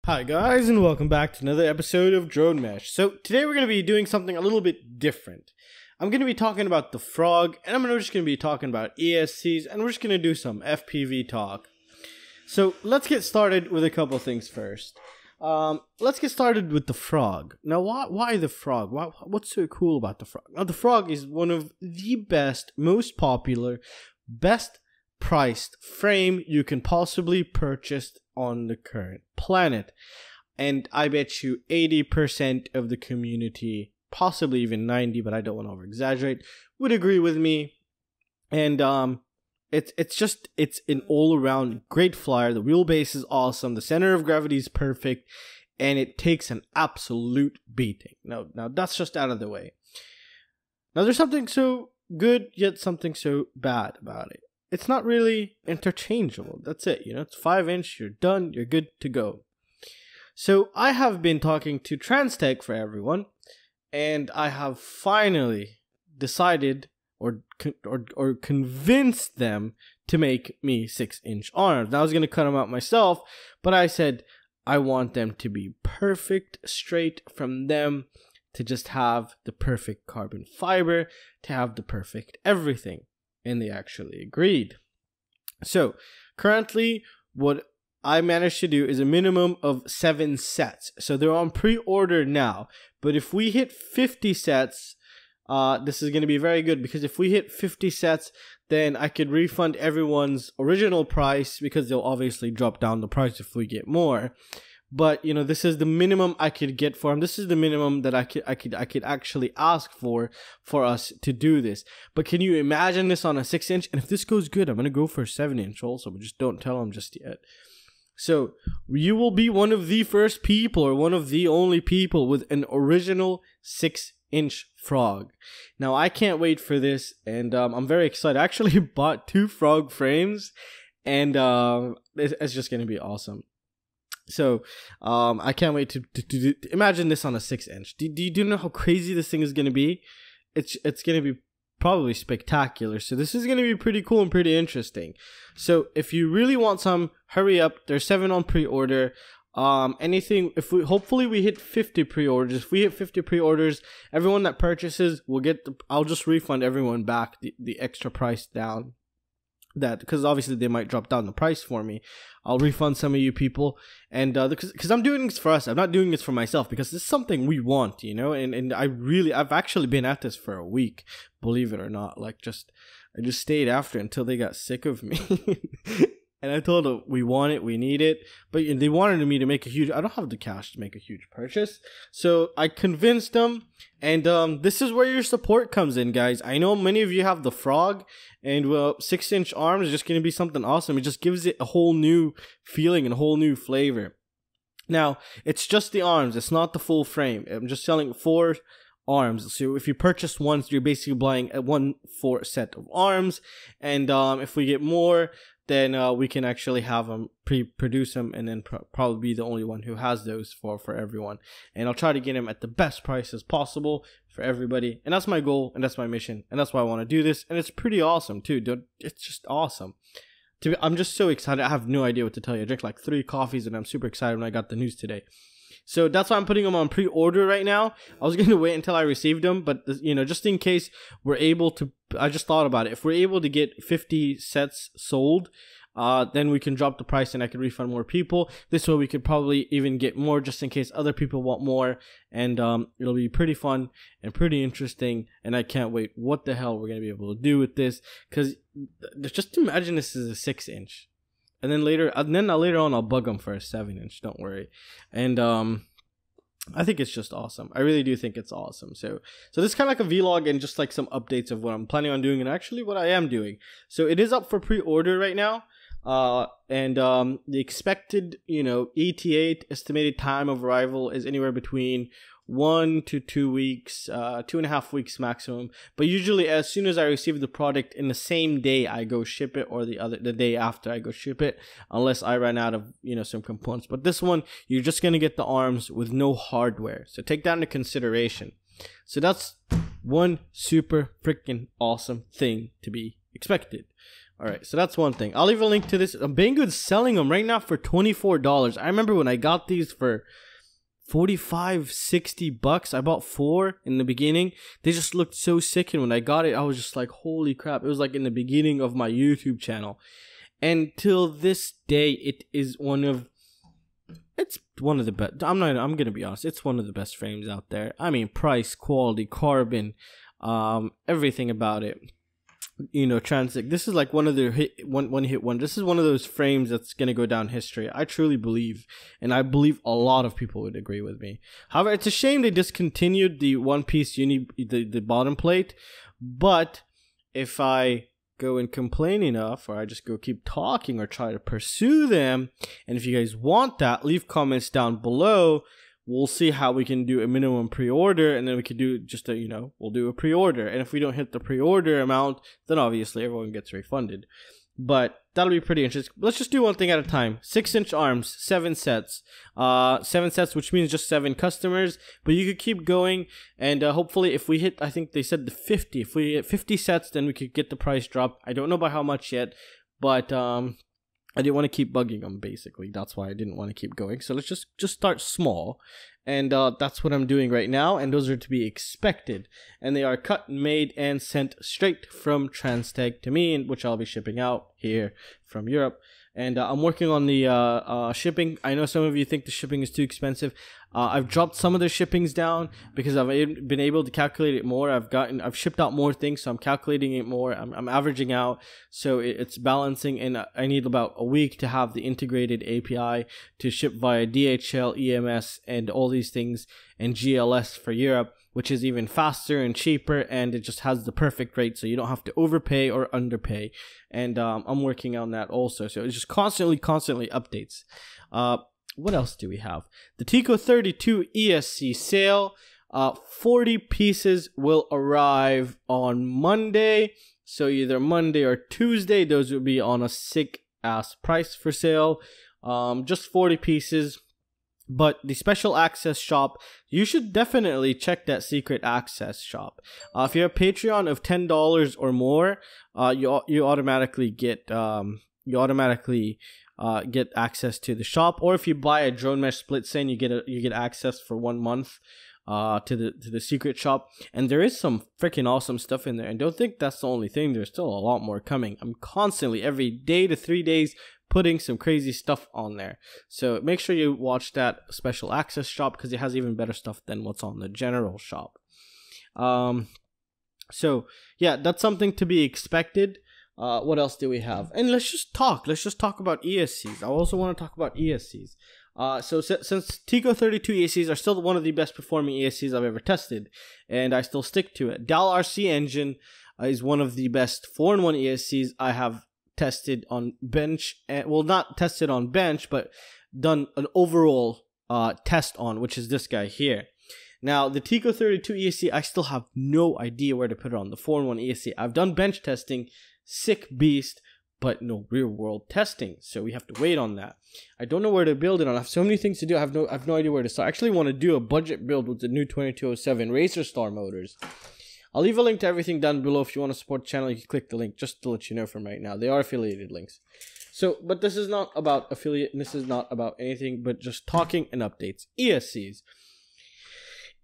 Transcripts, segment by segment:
Hi guys, and welcome back to another episode of Drone Mesh. So today we're going to be doing something a little bit different. I'm going to be talking about the Frog, and I'm just going to be talking about ESCs, and we're just going to do some FPV talk. So let's get started with a couple things first. Let's get started with the Frog. Now, why the Frog? What's so cool about the Frog? Now, the Frog is one of the best, most popular, best priced frame you can possibly purchase on the current planet. And I bet you 80% of the community, possibly even 90%, but I don't want to over exaggerate, would agree with me. And it's an all-around great flyer. The wheelbase is awesome, the center of gravity is perfect, and it takes an absolute beating. Now that's just out of the way. Now there's something so good yet something so bad about it. It's not really interchangeable. That's it. It's 5-inch, you're done, you're good to go. So I have been talking to Transtec for everyone, and I have finally decided or convinced them to make me 6-inch arms. Now I was going to cut them out myself, but I said I want them to be perfect, straight from them, to just have the perfect carbon fiber, to have the perfect everything. And they actually agreed. So currently what I managed to do is a minimum of 7 sets. So they're on pre-order now. But if we hit 50 sets, this is going to be very good, because if we hit 50 sets, then I could refund everyone's original price, because they'll obviously drop down the price if we get more. But this is the minimum I could get for them. This is the minimum that I could actually ask for us to do this. But can you imagine this on a 6-inch? And if this goes good, I'm gonna go for a 7-inch also, but just don't tell them just yet. So you will be one of the first people, or one of the only people, with an original 6-inch Frog. Now I can't wait for this, and I'm very excited. I actually bought 2 Frog frames, and it's just gonna be awesome. So, I can't wait to imagine this on a 6-inch. Do you know how crazy this thing is going to be? It's going to be probably spectacular. So this is going to be pretty cool and pretty interesting. So if you really want some, hurry up. There's 7 on pre-order. Hopefully we hit 50 pre-orders. If we hit 50 pre-orders, everyone that purchases will get I'll just refund everyone back the extra price down. Because obviously they might drop down the price for me. I'll refund some of you people, and because I'm doing this for us, I'm not doing this for myself, because this is something we want, and I've actually been at this for a week, believe it or not. I just stayed after until they got sick of me. And I told them we want it, we need it, but they wanted me to make I don't have the cash to make a huge purchase. So I convinced them, and this is where your support comes in, guys. I know many of you have the Frog, and 6-inch arms is just going to be something awesome. It just gives it a whole new feeling and a whole new flavor. Now, it's just the arms, it's not the full frame. I'm just selling 4 arms. So if you purchase once, you're basically buying a 1/4 set of arms, and if we get more, then we can actually have them produce them, and then probably be the only one who has those for everyone. And I'll try to get them at the best prices possible for everybody. And that's my goal, and that's my mission, and that's why I want to do this. And it's pretty awesome too. It's just awesome. I'm just so excited. I have no idea what to tell you. I drank like 3 coffees, and I'm super excited when I got the news today. So that's why I'm putting them on pre-order right now. I was going to wait until I received them, but just in case we're able to, I just thought about it. If we're able to get 50 sets sold, then we can drop the price, and I can refund more people. This way we could probably even get more, just in case other people want more. And it'll be pretty fun and pretty interesting, and I can't wait what the hell we're going to be able to do with this. Because just imagine this is a 6-inch. And then later on, I'll bug them for a 7-inch. Don't worry. And I think it's just awesome. I really do think it's awesome. So this is kind of like a vlog, and just like some updates of what I'm planning on doing, and actually what I am doing. So it is up for pre-order right now. And the expected ETA, estimated time of arrival, is anywhere between 1 to 2 weeks, 2.5 weeks maximum. But usually as soon as I receive the product, in the same day I go ship it, or the day after I go ship it, unless I run out of some components. But this one, you're just gonna get the arms with no hardware, so take that into consideration. So that's one super freaking awesome thing to be expected. Alright, so that's one thing. I'll leave a link to this. Banggood's selling them right now for $24. I remember when I got these for 45, 60 bucks. I bought 4 in the beginning. They just looked so sick, and when I got it, I was just like, holy crap. It was like in the beginning of my YouTube channel. And till this day, it is it's one of the best. I'm gonna be honest, it's one of the best frames out there. I mean, price, quality, carbon, everything about it. You know, Transtec. This is like one of their one hit one. This is one of those frames that's gonna go down history. I truly believe, and I believe a lot of people would agree with me. However, it's a shame they discontinued the one-piece the bottom plate. But if I go and complain enough, or I just go keep talking or try to pursue them, and if you guys want that, leave comments down below. We'll see how we can do a minimum pre-order, and then we could do just a, we'll do a pre-order. And if we don't hit the pre-order amount, then obviously everyone gets refunded. But that'll be pretty interesting. Let's just do one thing at a time. 6-inch arms, 7 sets. 7 sets, which means just 7 customers. But you could keep going, and hopefully if we hit, I think they said the 50. If we hit 50 sets, then we could get the price drop. I don't know by how much yet, but I didn't want to keep bugging them, basically. That's why I didn't want to keep going. So let's just start small. And that's what I'm doing right now. And those are to be expected. And they are cut, made, and sent straight from Transtec to me, which I'll be shipping out here from Europe. And I'm working on the shipping. I know some of you think the shipping is too expensive. I've dropped some of the shippings down because I've been able to calculate it more. I've shipped out more things, so I'm calculating it more. I'm averaging out, so it's balancing. And I need about a week to have the integrated API to ship via DHL, EMS, and all these things, and GLS for Europe, which is even faster and cheaper, and it just has the perfect rate, so you don't have to overpay or underpay. And I'm working on that also, so it's just constantly updates. What else do we have? The Tico 32 ESC sale. 40 pieces will arrive on Monday, so either Monday or Tuesday. Those will be on a sick ass price for sale. Just 40 pieces. But the special access shop, you should definitely check that secret access shop. If you're a Patreon of $10 or more, you automatically get access to the shop. Or if you buy a drone mesh split SIN, you get access for 1 month to the secret shop. And there is some freaking awesome stuff in there. And don't think that's the only thing. There's still a lot more coming. I'm constantly, every day to 3 days, putting some crazy stuff on there. So make sure you watch that special access shop, because it has even better stuff than what's on the general shop. So yeah, that's something to be expected. What else do we have? And let's just talk about ESCs. I also want to talk about ESCs. So since Tico 32 ESCs are still one of the best performing ESCs I've ever tested, and I still stick to it. DAL RC engine is one of the best 4-in-1 ESCs I have tested on bench, well, not tested on bench, but done an overall test on, which is this guy here. Now, the Tico 32 ESC, I still have no idea where to put it on. The 4-in-1 ESC, I've done bench testing, sick beast, but no real world testing, so we have to wait on that. I don't know where to build it on. I have so many things to do. I have no idea where to start. I actually want to do a budget build with the new 2207 Racer Star motors. I'll leave a link to everything down below. If you want to support the channel, you can click the link, just to let you know from right now. They are affiliated links. So, but this is not about affiliate, and this is not about anything, but just talking and updates. ESCs.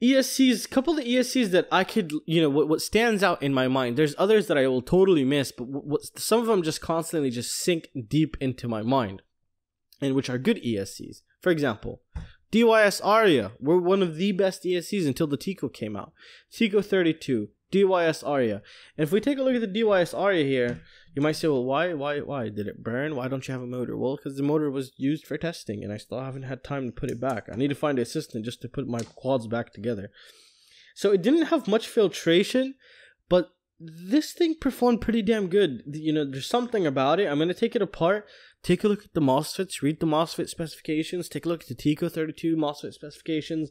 ESCs, a couple of ESCs that I could, what stands out in my mind. There's others that I will totally miss, but some of them just constantly just sink deep into my mind, and which are good ESCs. For example, DYS ARIA were one of the best ESCs until the Tico came out. Tico 32, DYS ARIA. And if we take a look at the DYS ARIA here, you might say, well, why did it burn? Why don't you have a motor? Well, because the motor was used for testing, and I still haven't had time to put it back. I need to find an assistant just to put my quads back together. So it didn't have much filtration, but this thing performed pretty damn good. There's something about it. I'm going to take it apart, take a look at the MOSFETs, read the MOSFET specifications, take a look at the Tico 32 MOSFET specifications,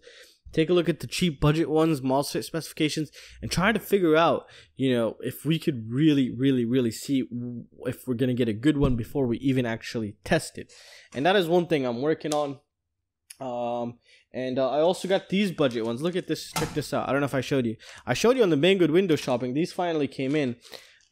take a look at the cheap budget ones, MOSFET specifications, and try to figure out, if we could really see if we're going to get a good one before we even actually test it. And that is one thing I'm working on. And I also got these budget ones. Look at this. Check this out. I don't know if I showed you. I showed you on the Banggood window shopping. These finally came in.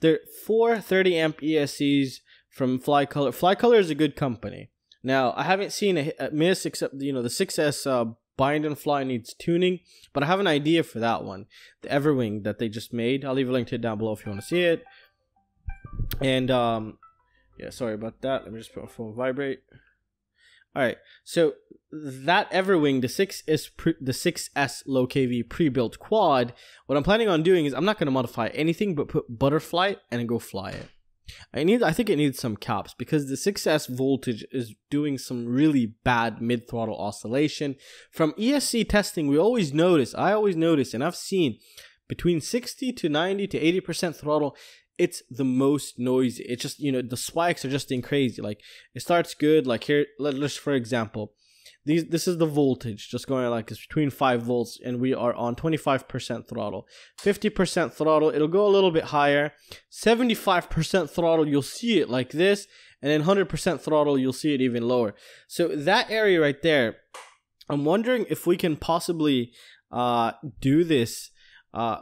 They're 4 30 amp ESCs from Flycolor. Flycolor is a good company. Now, I haven't seen a miss except, the 6S bind and fly needs tuning, but I have an idea for that one. The Everwing that they just made. I'll leave a link to it down below if you want to see it. And, yeah, sorry about that. Let me just put my phone vibrate. Alright, so that Everwing, the 6S low KV pre-built quad, what I'm planning on doing is I'm not going to modify anything but put butterfly and then go fly it. I think it needs some caps because the 6S voltage is doing some really bad mid-throttle oscillation. From ESC testing, I always notice, and I've seen between 60 to 90 to 80% throttle, it's the most noisy. It's just, the spikes are just crazy. Like, it starts good. Like here, let's for example, this is the voltage just going like it's between 5 volts, and we are on 25% throttle, 50% throttle. It'll go a little bit higher, 75% throttle. You'll see it like this, and then 100% throttle. You'll see it even lower. So that area right there, I'm wondering if we can possibly do this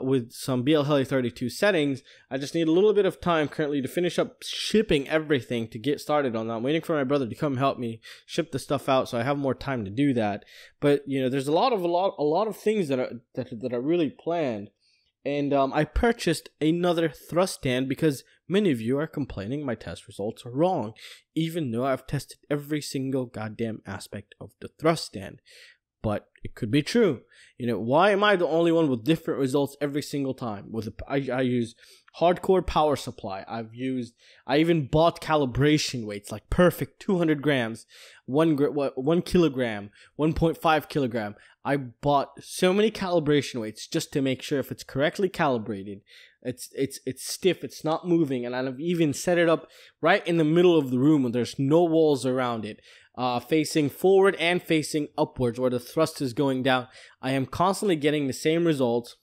with some BL-Heli32 settings. I just need a little bit of time currently to finish up shipping everything to get started on that. I'm waiting for my brother to come help me ship the stuff out, so I have more time to do that. But there's a lot of things that are really planned. And I purchased another thrust stand because many of you are complaining my test results are wrong, even though I've tested every single goddamn aspect of the thrust stand. But it could be true. Why am I the only one with different results every single time? I use hardcore power supply. I even bought calibration weights, like perfect 200 grams, 1 kilogram, 1.5 kilogram. I bought so many calibration weights just to make sure if it's correctly calibrated, it's stiff, it's not moving, and I've even set it up right in the middle of the room when there's no walls around it. Facing forward and facing upwards where the thrust is going down. I am constantly getting the same results.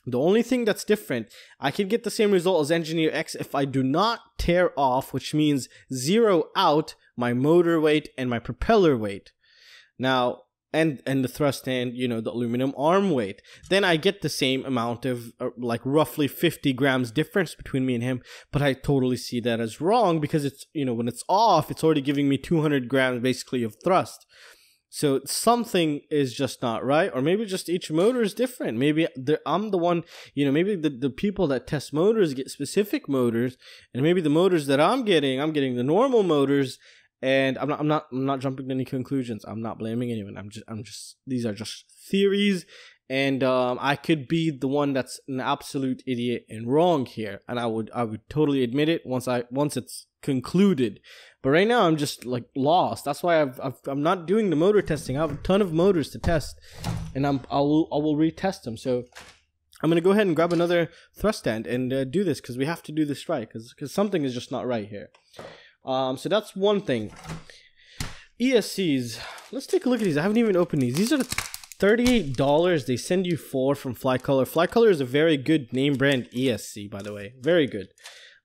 The only thing that's different, I can get the same result as Engineer X if I do not tear off, which means zero out my motor weight and my propeller weight. Now, and the thrust stand, the aluminum arm weight. Then I get the same amount of, like, roughly 50 grams difference between me and him. But I totally see that as wrong because it's, when it's off, it's already giving me 200 grams basically of thrust. So something is just not right, or maybe just each motor is different. Maybe I'm the one, maybe the people that test motors get specific motors, and maybe the motors that I'm getting the normal motors. And I'm not jumping to any conclusions. I'm not blaming anyone. I'm just these are just theories, and I could be the one that's an absolute idiot and wrong here, and I would totally admit it once it's concluded. But right now I'm just like lost. That's why I'm not doing the motor testing. I have a ton of motors to test, and I will retest them. So I'm gonna go ahead and grab another thrust stand and do this because we have to do this right because something is just not right here. So that's one thing. ESCs. Let's take a look at these. I haven't even opened these. These are $38. They send you 4 from Flycolor. Flycolor is a very good name brand ESC, by the way. Very good.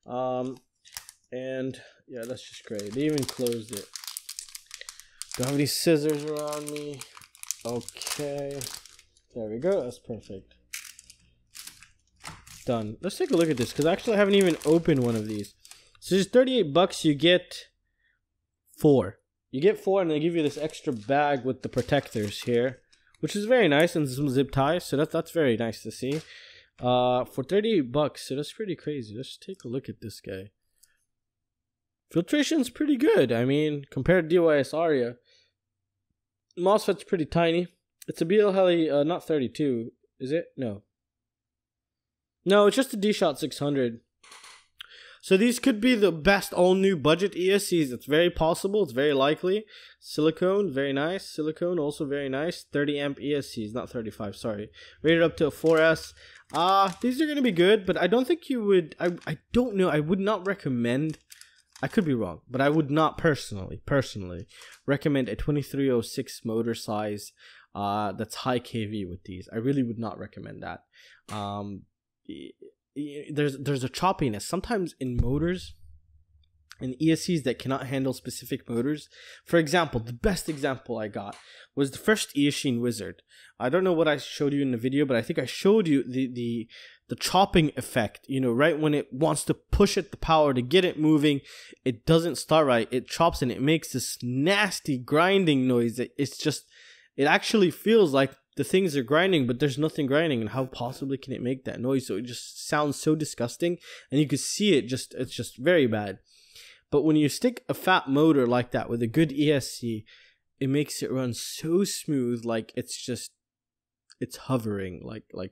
And yeah, that's just great. They even closed it. Don't have any scissors around me. Okay. There we go. That's perfect. Done. Let's take a look at this because actually I haven't even opened one of these. So just $38, you get 4. You get 4, and they give you this extra bag with the protectors here, which is very nice, and some zip ties. So that's very nice to see. For $38, so that's pretty crazy. Let's take a look at this guy. Filtration's pretty good. I mean, compared to DYS ARIA, MOSFET's pretty tiny. It's a BL Heli, not 32, is it? No, it's just a D-Shot 600. So these could be the best all-new budget ESCs. It's very possible. It's very likely. Silicone, very nice. Silicone, also very nice. 30 amp ESCs, not 35, sorry. Rated up to a 4S. These are going to be good, but I don't think you would... I don't know. I would not recommend... I could be wrong, but I would not personally recommend a 2306 motor size that's high KV with these. I really would not recommend that. There's a choppiness sometimes in motors and ESCs that cannot handle specific motors. For example, the best example I got was the first Eachine Wizard. I don't know what I showed you in the video, but I think I showed you the the chopping effect, you know, right when it wants to push it the power to get it moving, it doesn't start right. It chops and it makes this nasty grinding noise. It's just, it actually feels like the things are grinding, but there's nothing grinding. And how possibly can it make that noise? So it just sounds so disgusting, and you can see it it's just very bad. But when you stick a fat motor like that with a good ESC, it makes it run so smooth, like it's hovering, like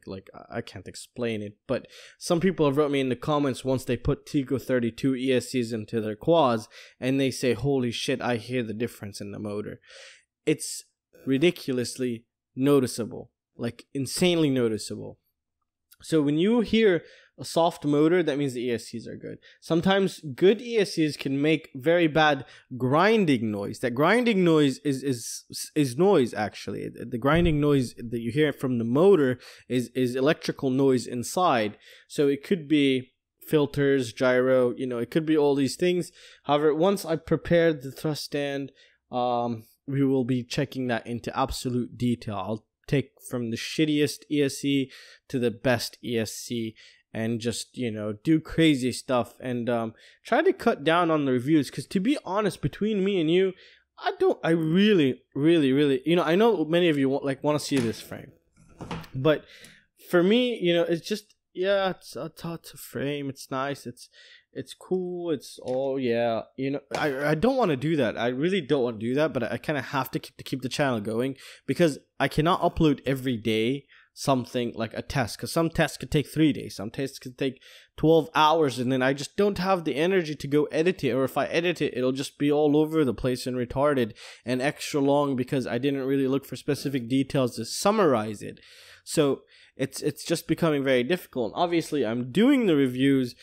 I can't explain it. But some people have wrote me in the comments once they put Tico 32 ESCs into their quads, and they say, holy shit, I hear the difference in the motor. It's ridiculously noticeable, like insanely noticeable. So when you hear a soft motor, that means the ESCs are good. Sometimes good ESCs can make very bad grinding noise. That grinding noise is noise, actually. The grinding noise that you hear from the motor is electrical noise inside. So it could be filters, gyro, you know, it could be all these things. However, once I prepared the thrust stand, we will be checking that into absolute detail. I'll take from the shittiest ESC to the best ESC and just, you know, do crazy stuff and try to cut down on the reviews, because to be honest, between me and you, I really, you know, I know many of you want to see this frame, but for me, you know, it's just, yeah, it's a frame, it's nice, it's cool, it's all, yeah, you know, I don't want to do that. I really don't want to do that, but I kind of have to keep the channel going, because I cannot upload every day something like a test, because some tests could take 3 days, some tests could take 12 hours, and then I just don't have the energy to go edit it, or if I edit it, it'll just be all over the place and retarded and extra long, because I didn't really look for specific details to summarize it. So it's just becoming very difficult. And obviously I'm doing the reviews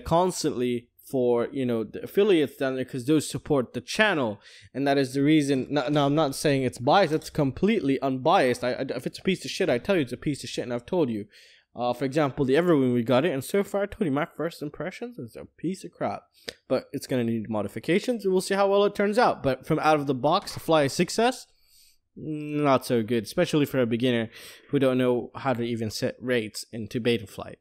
constantly for, you know, the affiliates down there, because those support the channel, and that is the reason. Now I'm not saying it's biased, it's completely unbiased. If it's a piece of shit, I tell you it's a piece of shit, and I've told you. For example, the Everwing, we got it, and so far I told you my first impressions, it's a piece of crap, but it's gonna need modifications, and we'll see how well it turns out. But from out of the box, the Fly 6S, not so good, especially for a beginner who don't know how to even set rates into beta flight.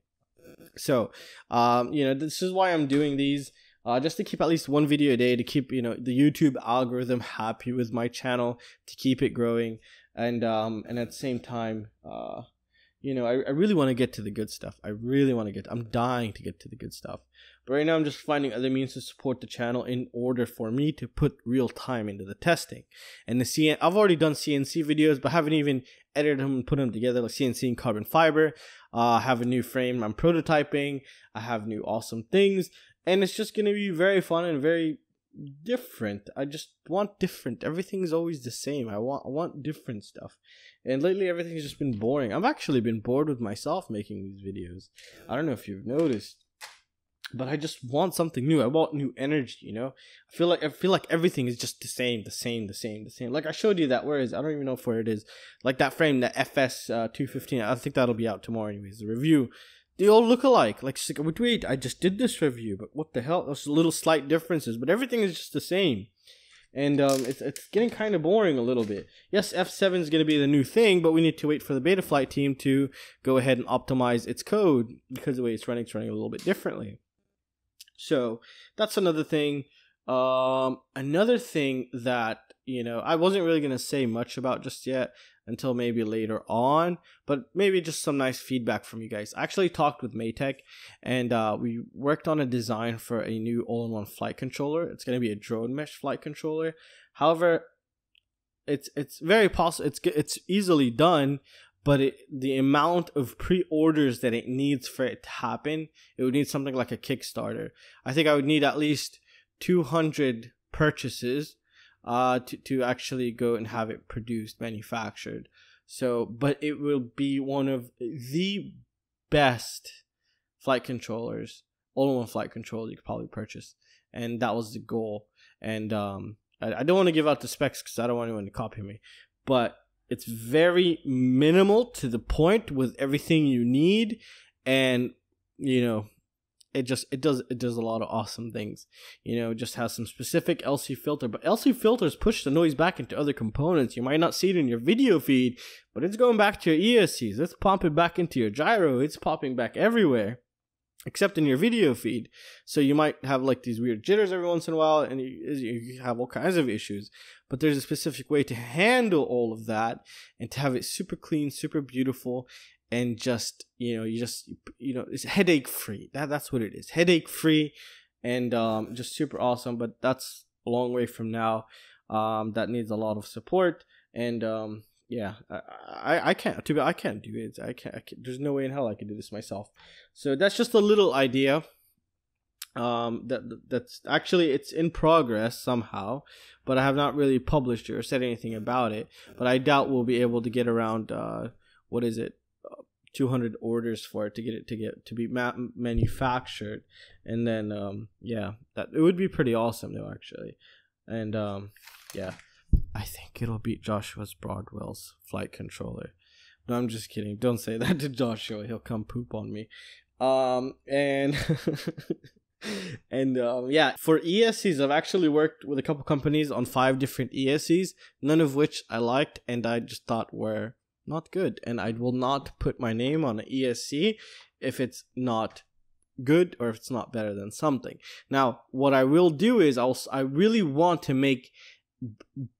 So, you know, this is why I'm doing these, just to keep at least one video a day, to keep, you know, the YouTube algorithm happy with my channel, to keep it growing, and at the same time, you know, I really want to get to the good stuff. I'm dying to get to the good stuff. But right now I'm just finding other means to support the channel in order for me to put real time into the testing. And I've already done CNC videos, but haven't even edited them and put them together, like CNC and carbon fiber. I have a new frame I'm prototyping. I have new awesome things, and it's just going to be very fun and very different. I just want different. Everything's always the same. I want different stuff. And lately everything's just been boring. I've actually been bored with myself making these videos. I don't know if you've noticed, but I just want something new. I want new energy, you know? I feel like everything is just the same. Like I showed you that, where is, I don't even know where it is. Like that frame, that FS215, I think that'll be out tomorrow anyways, the review. They all look alike. Like, wait, I just did this review, but what the hell? There's little slight differences, but everything is just the same. And it's getting kind of boring a little bit. Yes, F7 is going to be the new thing, but we need to wait for the beta flight team to go ahead and optimize its code, because the way it's running a little bit differently. So that's another thing. Another thing that, you know, I wasn't really going to say much about just yet until maybe later on, but maybe just some nice feedback from you guys. I actually talked with Matek, and we worked on a design for a new all-in-one flight controller. It's going to be a drone mesh flight controller. However, it's very possible, it's easily done, but the amount of pre-orders that it needs for it to happen, it would need something like a Kickstarter. I think I would need at least 200 purchases to actually go and have it produced, manufactured. So, but it will be one of the best flight controllers, all-in-one flight controller you could probably purchase, and that was the goal. And I don't want to give out the specs because I don't want anyone to copy me, but it's very minimal to the point with everything you need, and you know, it does a lot of awesome things. You know, it just has some specific LC filter, but LC filters push the noise back into other components. You might not see it in your video feed, but it's going back to your ESCs. It's popping back into your gyro. It's popping back everywhere, except in your video feed. So you might have like these weird jitters every once in a while, and you have all kinds of issues. But there's a specific way to handle all of that and to have it super clean, super beautiful, and just, it's headache free. That's what it is. Headache free, and just super awesome. But that's a long way from now. That needs a lot of support, and yeah, I can't do it. I can't. There's no way in hell I can do this myself. So that's just a little idea. That's actually, it's in progress somehow, but I have not really published it or said anything about it. But I doubt we'll be able to get around 200 orders for it to be manufactured, and then yeah, that it would be pretty awesome though, actually. And yeah, I think it'll beat Joshua's Broadwell's flight controller. No, I'm just kidding. Don't say that to Joshua. He'll come poop on me. And and yeah, for ESCs, I've actually worked with a couple companies on 5 different ESCs, none of which I liked and I just thought were not good. And I will not put my name on an ESC if it's not good or if it's not better than something. Now, what I will do is I really want to make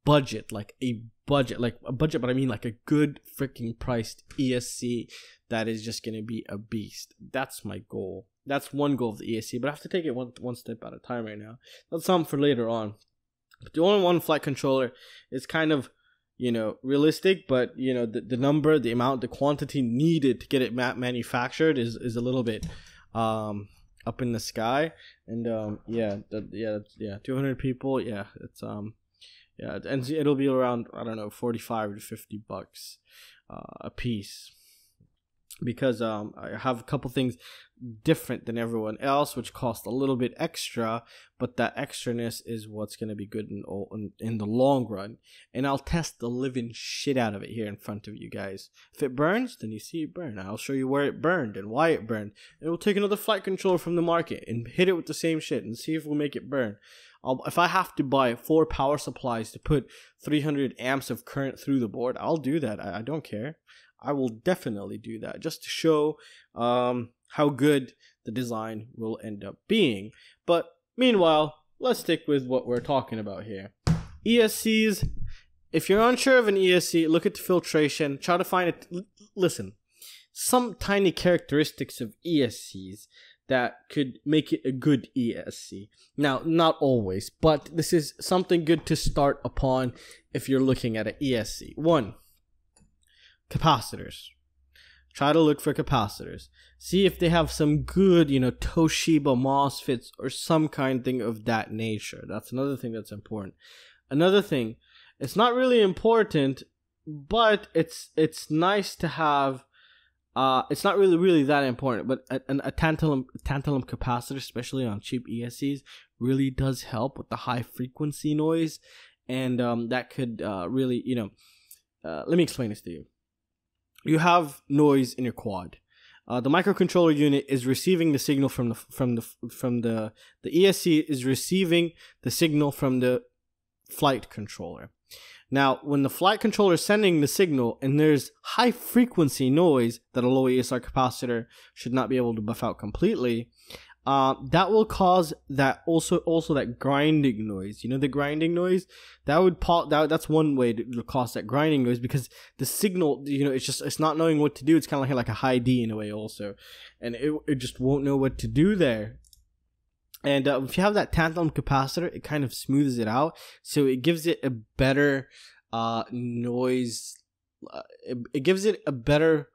but I mean like a good freaking priced ESC that is just gonna be a beast. That's my goal. That's one goal of the ESC, but I have to take it one step at a time right now. That's something for later on. But the all-in-one flight controller is kind of, realistic, but the number, the amount, the quantity needed to get it manufactured is a little bit up in the sky. And yeah, 200 people, yeah, it's yeah, and it'll be around, I don't know, $45 to $50 a piece, because I have a couple things different than everyone else, which cost a little bit extra, but that extraness is what's going to be good in the long run. And I'll test the living shit out of it here in front of you guys. If it burns, then you see it burn. I'll show you where it burned and why it burned. And we'll take another flight controller from the market and hit it with the same shit and see if we'll make it burn. If I have to buy 4 power supplies to put 300 amps of current through the board, I'll do that. I don't care. I will definitely do that just to show how good the design will end up being. But meanwhile, let's stick with what we're talking about here. ESCs. If you're unsure of an ESC, look at the filtration. Try to find it. Listen, some tiny characteristics of ESCs that could make it a good ESC. Now, not always, but this is something good to start upon if you're looking at an ESC. 1. Capacitors. Try to look for capacitors. See if they have some good, Toshiba MOSFETs or some kind of thing of that nature. That's another thing that's important. Another thing, it's not really important, but it's nice to have. It's not really that important, but a tantalum capacitor, especially on cheap ESCs, really does help with the high frequency noise, and that could really, let me explain this to you. You have noise in your quad. The microcontroller unit is receiving the signal from the ESC is receiving the signal from the flight controller. Now, when the flight controller is sending the signal and there's high frequency noise that a low ESR capacitor should not be able to buff out completely, that will cause that also that grinding noise. The grinding noise that would that's one way to cause that grinding noise, because the signal, it's not knowing what to do. It's kind of like a high D in a way also, and it just won't know what to do there. And if you have that tantalum capacitor, it kind of smooths it out, so it gives it a better noise. It gives it a better.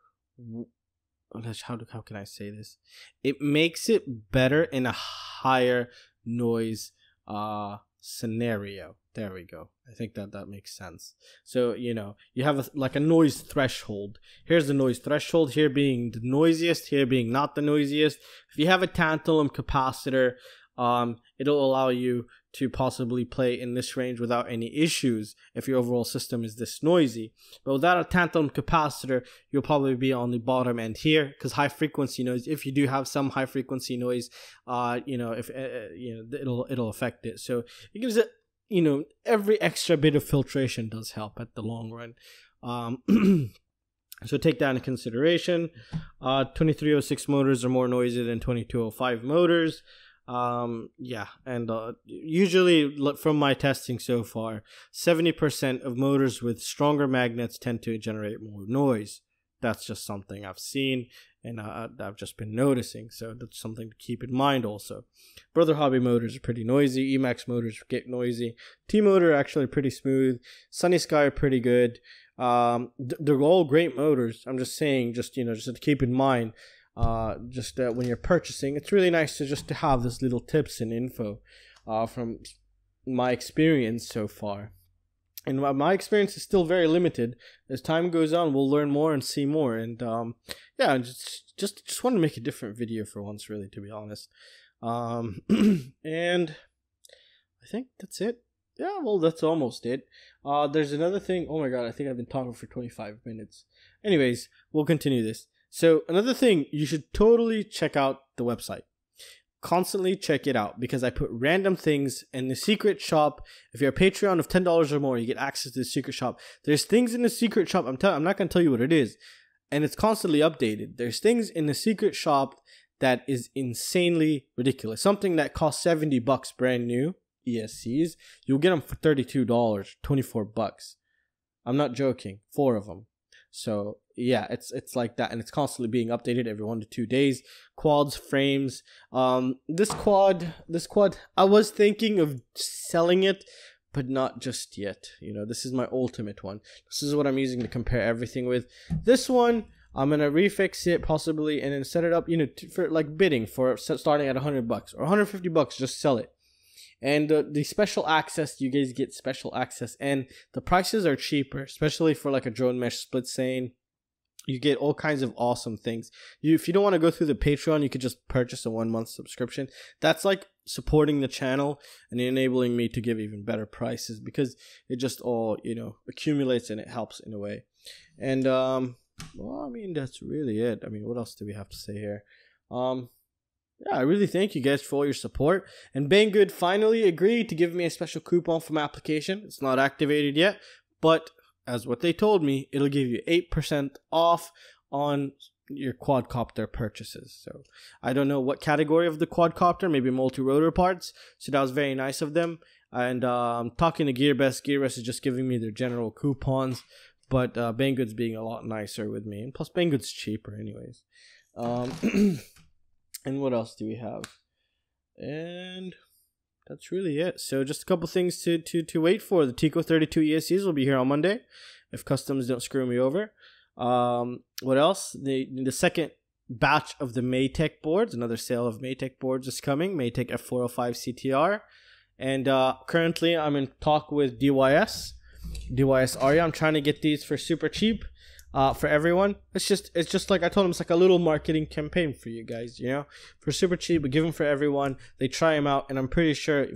How can I say this? It makes it better in a higher noise scenario. There we go. I think that makes sense. So, you have like a noise threshold. Here's the noise threshold, here being the noisiest, here being not the noisiest. If you have a tantalum capacitor, it'll allow you to possibly play in this range without any issues if your overall system is this noisy. But without a tantalum capacitor, you'll probably be on the bottom end here, because high frequency noise, if you do have some high frequency noise, if it'll affect it. So it gives it, every extra bit of filtration does help at the long run. So take that into consideration. 2306 motors are more noisy than 2205 motors. Usually from my testing so far, 70% of motors with stronger magnets tend to generate more noise. That's just something I've seen and I've just been noticing. So that's something to keep in mind also. Brother Hobby motors are pretty noisy. Emax motors get noisy. T-motor are actually pretty smooth. Sunny Sky are pretty good. They're all great motors. I'm just saying, just to keep in mind, when you're purchasing, it's really nice to have this little tips and info from my experience so far. And my experience is still very limited. As time goes on, we'll learn more and see more. And just want to make a different video for once, really, to be honest. And I think that's it. Yeah, well, that's almost it. There's another thing. Oh my god, I think I've been talking for 25 minutes. Anyways, we'll continue this. So another thing, you should totally check out the website. Constantly check it out, because I put random things in the secret shop. If you're a Patreon of $10 or more, you get access to the secret shop. There's things in the secret shop. I'm not going to tell you what it is. And it's constantly updated. There's things in the secret shop that is insanely ridiculous. Something that costs $70 brand new, ESCs, you'll get them for $32, $24. I'm not joking. 4 of them. So yeah, it's like that, and it's constantly being updated every 1 to 2 days. Quads, frames. This quad, I was thinking of selling it, but not just yet. This is my ultimate one. This is what I'm using to compare everything with. This one, I'm gonna refix it possibly, and then set it up, for like bidding for starting at $100 or $150. Just sell it. And the special access, you guys get special access, and the prices are cheaper, especially for like a drone mesh split sane. You get all kinds of awesome things. If you don't want to go through the Patreon, you could just purchase a 1-month subscription. That's like supporting the channel and enabling me to give even better prices, because it just all, accumulates and it helps in a way. And well, I mean, that's really it. I mean, what else do we have to say here? Yeah, I really thank you guys for all your support. And Banggood finally agreed to give me a special coupon for my application. It's not activated yet, but as what they told me, it'll give you 8% off on your quadcopter purchases. So I don't know what category of the quadcopter, maybe multi-rotor parts. So that was very nice of them. And talking to GearBest is just giving me their general coupons. But Banggood's being a lot nicer with me. And plus Banggood's cheaper anyways. And what else do we have? And that's really it. So just a couple things to wait for. The Tico 32 ESCs will be here on Monday, if customs don't screw me over. What else? The second batch of the Matek boards, another sale of Matek boards is coming. Matek F405-CTR. And currently I'm in talk with DYS ARIA. I'm trying to get these for super cheap. For everyone. It's just like I told them, it's like a little marketing campaign for you guys, for super cheap, but give them for everyone. They try them out, and I'm pretty sure,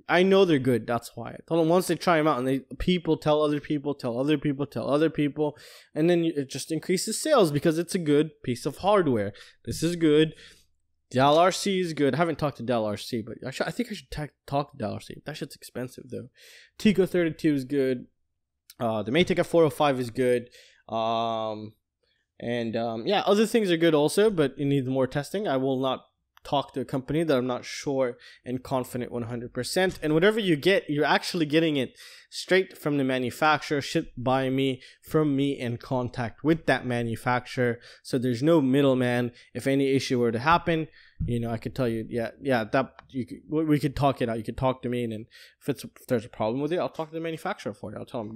I know they're good. That's why I told them once they try them out, and people tell other people, and then it just increases sales because it's a good piece of hardware. This is good. Dell RC is good. I haven't talked to Dell RC, but I think I should talk to Dell RC. That shit's expensive though. Tico 32 is good. The Matek F405 is good. Yeah, other things are good also, but it needs more testing. I will not talk to a company that I'm not sure and confident 100%. And whatever you get, you're actually getting it straight from the manufacturer, shipped by me, from me, in contact with that manufacturer. So there's no middleman. If any issue were to happen, I could tell you, we could talk it out. You could talk to me, and then if there's a problem with it, I'll talk to the manufacturer for you. I'll tell him,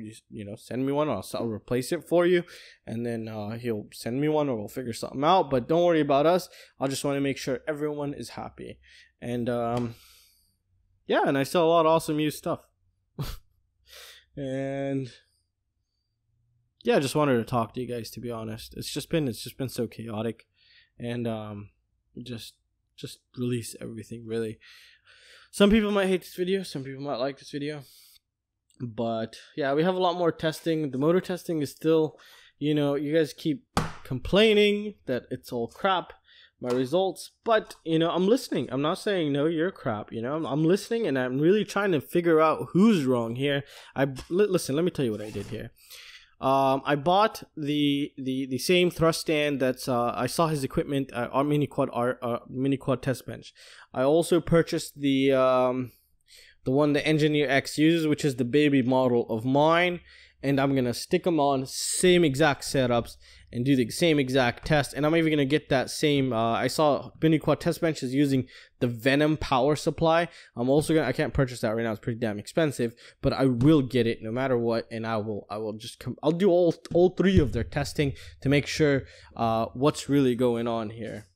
send me one, or I'll replace it for you, and then he'll send me one, or we'll figure something out. But don't worry about us. I just want to make sure everyone is happy. And yeah, and I sell a lot of awesome used stuff. And yeah, I just wanted to talk to you guys, to be honest. It's just been so chaotic, and just release everything, really. Some people might hate this video, some people might like this video. But yeah, we have a lot more testing. The motor testing is still, you know, you guys keep complaining that it's all crap, my results, but you know, I'm listening. I'm not saying no, you're crap, you know. I'm listening, and I'm really trying to figure out who's wrong here. Listen, let me tell you what I did here. I bought the same thrust stand that's I saw his equipment, our mini quad test bench. I also purchased the one the Engineer X uses, which is the baby model of mine, and I'm gonna stick them on same exact setups and do the same exact test. And I'm even gonna get that same I saw mini quad test bench is using the Venom power supply. I'm also gonna, I can't purchase that right now, it's pretty damn expensive, but I will get it no matter what, and I'll do all three of their testing to make sure what's really going on here.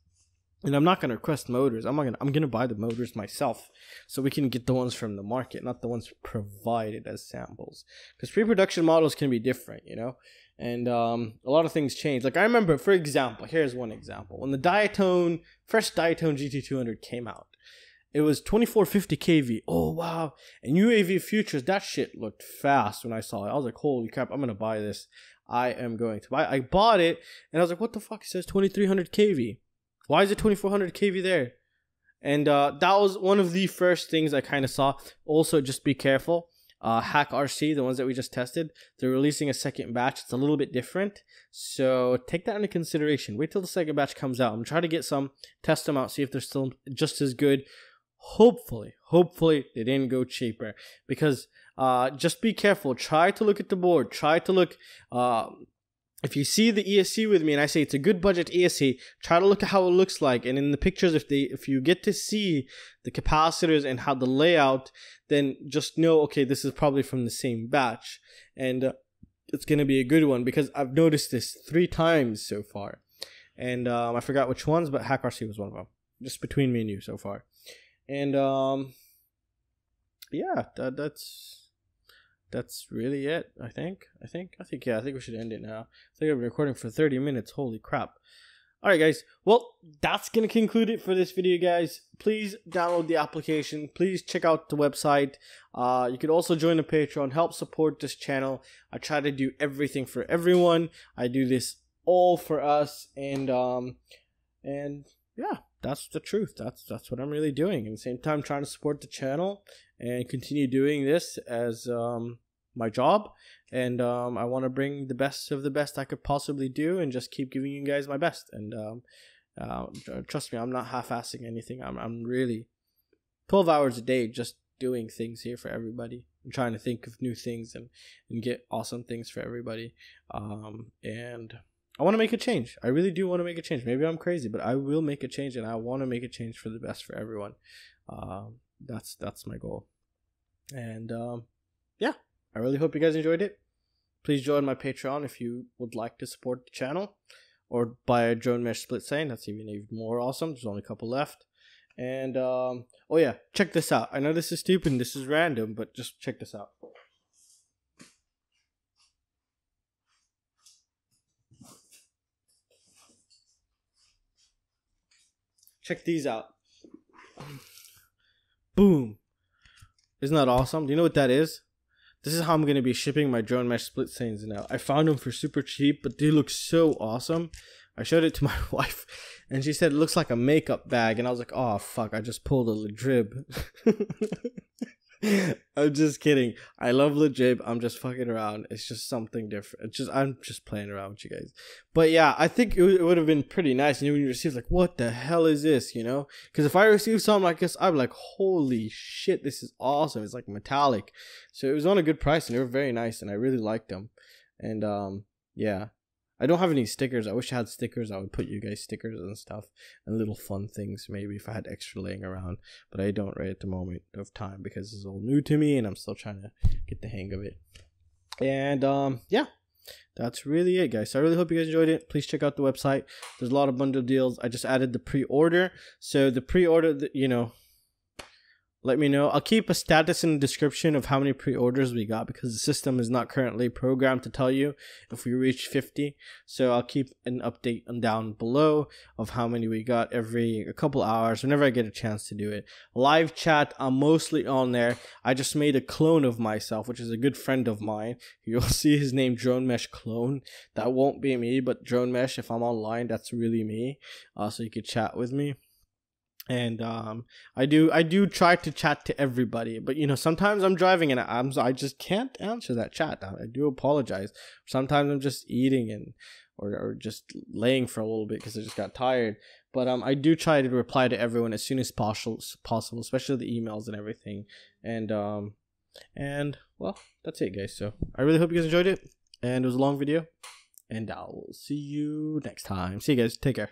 And I'm not gonna request motors. I'm gonna buy the motors myself, so we can get the ones from the market, not the ones provided as samples. Because pre-production models can be different, you know, and a lot of things change. Like I remember, for example, here's one example: when the first Diatone GT200 came out, it was 2450 kV. Oh wow! And UAV Futures, that shit looked fast when I saw it. I was like, holy crap! I'm gonna buy this. I am going to buy. I bought it, and I was like, what the fuck? It says 2300 kV. Why is it 2400 kV there? And that was one of the first things I kind of saw. Also, just be careful. Hakcrc, the ones that we just tested, they're releasing a second batch. It's a little bit different, so take that into consideration. Wait till the second batch comes out. I'm trying to get some, test them out, see if they're still just as good. Hopefully they didn't go cheaper, because just be careful. Try to look at the board. Try to look. If you see the ESC with me and I say it's a good budget ESC, try to look at how it looks like. And in the pictures, if you get to see the capacitors and how the layout, then just know, okay, this is probably from the same batch. And it's going to be a good one, because I've noticed this 3 times so far. And I forgot which ones, but Hakcrc was one of them. Just between me and you so far. And yeah, that's really it. I think we should end it now. I think I've been recording for 30 minutes. Holy crap. Alright guys, well, that's going to conclude it for this video, guys. Please download the application. Please check out the website. You could also join the Patron, help support this channel. I try to do everything for everyone. I do this all for us, and yeah, that's the truth. That's what I'm really doing. At the same time, trying to support the channel and continue doing this as my job. And I want to bring the best of the best I could possibly do, and just keep giving you guys my best. And trust me, I'm not half-assing anything. I'm really 12 hours a day just doing things here for everybody. I'm trying to think of new things and get awesome things for everybody. And I want to make a change. I really do want to make a change. Maybe I'm crazy, but I will make a change, and I want to make a change for the best for everyone. That's my goal. And yeah, I really hope you guys enjoyed it. Please join my Patreon if you would like to support the channel, or buy a drone mesh split scene. That's even more awesome. There's only a couple left. And oh yeah, check this out. I know this is stupid and this is random, but just check this out. Check these out. Boom. Isn't that awesome? Do you know what that is? This is how I'm going to be shipping my drone mesh split scenes now. I found them for super cheap, but they look so awesome. I showed it to my wife, and she said it looks like a makeup bag, and I was like, oh fuck, I just pulled a Ledrib. I'm just kidding. I love Ledrib. I'm just fucking around. It's just something different. I'm just playing around with you guys. But yeah, I think it would have been pretty nice. And when you receive, like, what the hell is this? You know? Because if I received something like this, I'd be like, holy shit, this is awesome. It's like metallic. So it was on a good price, and they were very nice, and I really liked them. And yeah. I don't have any stickers. I wish I had stickers. I would put you guys stickers and stuff, and little fun things maybe if I had extra laying around. But I don't right at the moment of time, because it's all new to me and I'm still trying to get the hang of it. And yeah, that's really it, guys. So I really hope you guys enjoyed it. Please check out the website. There's a lot of bundle deals. I just added the pre-order. So the pre-order, you know, let me know. I'll keep a status in the description of how many pre-orders we got, because the system is not currently programmed to tell you if we reach 50. So I'll keep an update down below of how many we got every a couple hours whenever I get a chance to do it. Live chat, I'm mostly on there. I just made a clone of myself, which is a good friend of mine. You'll see his name, Drone Mesh Clone. That won't be me, but Drone Mesh, if I'm online, that's really me. So you could chat with me. And I do try to chat to everybody, but you know, sometimes I'm driving and I just can't answer that chat. I do apologize. Sometimes I'm just eating and or just laying for a little bit because I just got tired. But I do try to reply to everyone as soon as possible, especially the emails and everything. And well, that's it, guys. So I really hope you guys enjoyed it, and it was a long video, and I'll see you next time. See you guys. Take care.